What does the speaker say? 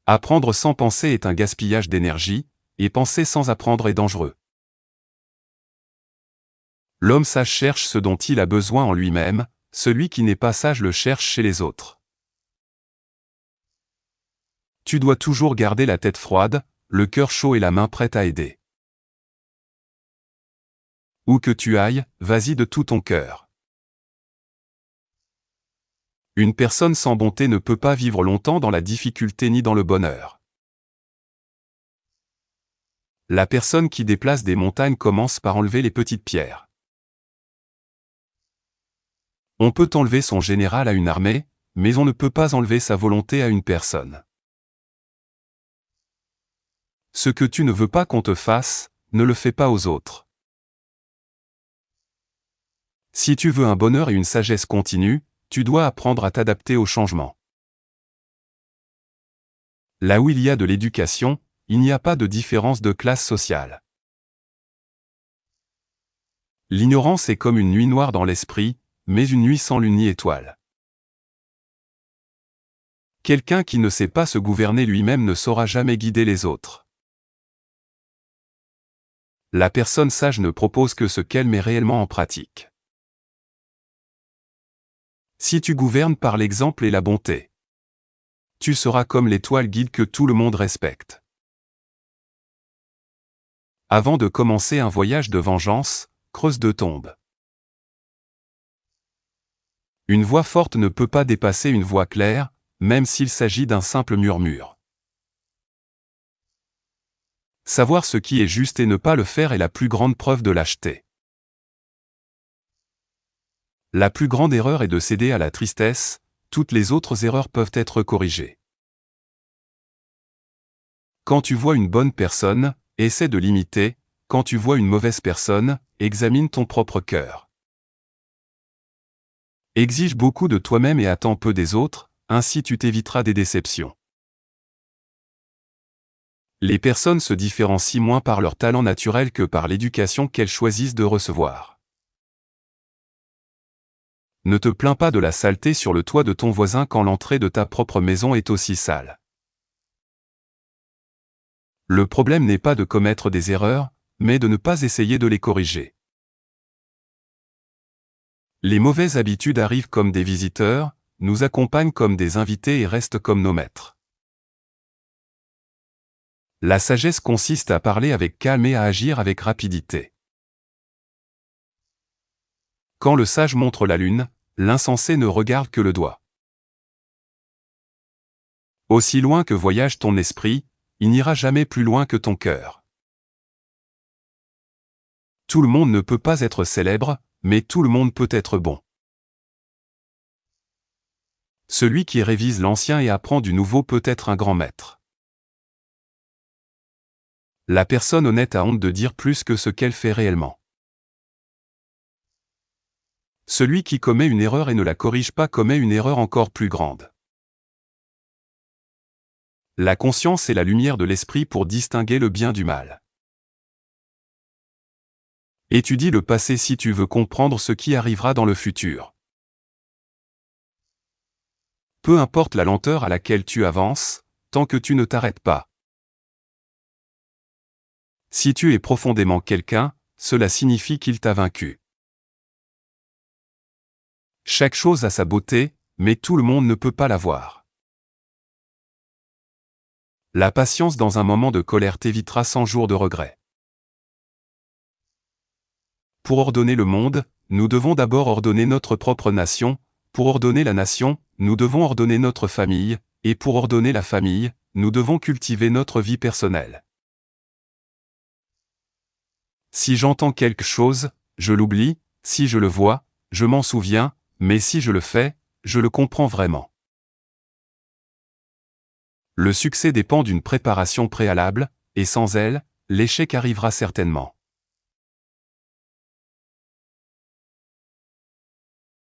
Apprendre sans penser est un gaspillage d'énergie, et penser sans apprendre est dangereux. L'homme sage cherche ce dont il a besoin en lui-même, celui qui n'est pas sage le cherche chez les autres. Tu dois toujours garder la tête froide, le cœur chaud et la main prête à aider. Où que tu ailles, vas-y de tout ton cœur. Une personne sans bonté ne peut pas vivre longtemps dans la difficulté ni dans le bonheur. La personne qui déplace des montagnes commence par enlever les petites pierres. On peut enlever son général à une armée, mais on ne peut pas enlever sa volonté à une personne. Ce que tu ne veux pas qu'on te fasse, ne le fais pas aux autres. Si tu veux un bonheur et une sagesse continue, tu dois apprendre à t'adapter au changement. Là où il y a de l'éducation, il n'y a pas de différence de classe sociale. L'ignorance est comme une nuit noire dans l'esprit, mais une nuit sans lune ni étoile. Quelqu'un qui ne sait pas se gouverner lui-même ne saura jamais guider les autres. La personne sage ne propose que ce qu'elle met réellement en pratique. Si tu gouvernes par l'exemple et la bonté, tu seras comme l'étoile guide que tout le monde respecte. Avant de commencer un voyage de vengeance, creuse 2 tombes. Une voix forte ne peut pas dépasser une voix claire, même s'il s'agit d'un simple murmure. Savoir ce qui est juste et ne pas le faire est la plus grande preuve de lâcheté. La plus grande erreur est de céder à la tristesse, toutes les autres erreurs peuvent être corrigées. Quand tu vois une bonne personne, essaie de l'imiter, quand tu vois une mauvaise personne, examine ton propre cœur. Exige beaucoup de toi-même et attends peu des autres, ainsi tu t'éviteras des déceptions. Les personnes se différencient moins par leur talent naturel que par l'éducation qu'elles choisissent de recevoir. Ne te plains pas de la saleté sur le toit de ton voisin quand l'entrée de ta propre maison est aussi sale. Le problème n'est pas de commettre des erreurs, mais de ne pas essayer de les corriger. Les mauvaises habitudes arrivent comme des visiteurs, nous accompagnent comme des invités et restent comme nos maîtres. La sagesse consiste à parler avec calme et à agir avec rapidité. Quand le sage montre la lune, l'insensé ne regarde que le doigt. Aussi loin que voyage ton esprit, il n'ira jamais plus loin que ton cœur. Tout le monde ne peut pas être célèbre, mais tout le monde peut être bon. Celui qui révise l'ancien et apprend du nouveau peut être un grand maître. La personne honnête a honte de dire plus que ce qu'elle fait réellement. Celui qui commet une erreur et ne la corrige pas commet une erreur encore plus grande. La conscience est la lumière de l'esprit pour distinguer le bien du mal. Étudie le passé si tu veux comprendre ce qui arrivera dans le futur. Peu importe la lenteur à laquelle tu avances, tant que tu ne t'arrêtes pas. Si tu es profondément quelqu'un, cela signifie qu'il t'a vaincu. Chaque chose a sa beauté, mais tout le monde ne peut pas la voir. La patience dans un moment de colère t'évitera 100 jours de regret. Pour ordonner le monde, nous devons d'abord ordonner notre propre nation, pour ordonner la nation, nous devons ordonner notre famille, et pour ordonner la famille, nous devons cultiver notre vie personnelle. Si j'entends quelque chose, je l'oublie, si je le vois, je m'en souviens, mais si je le fais, je le comprends vraiment. Le succès dépend d'une préparation préalable, et sans elle, l'échec arrivera certainement.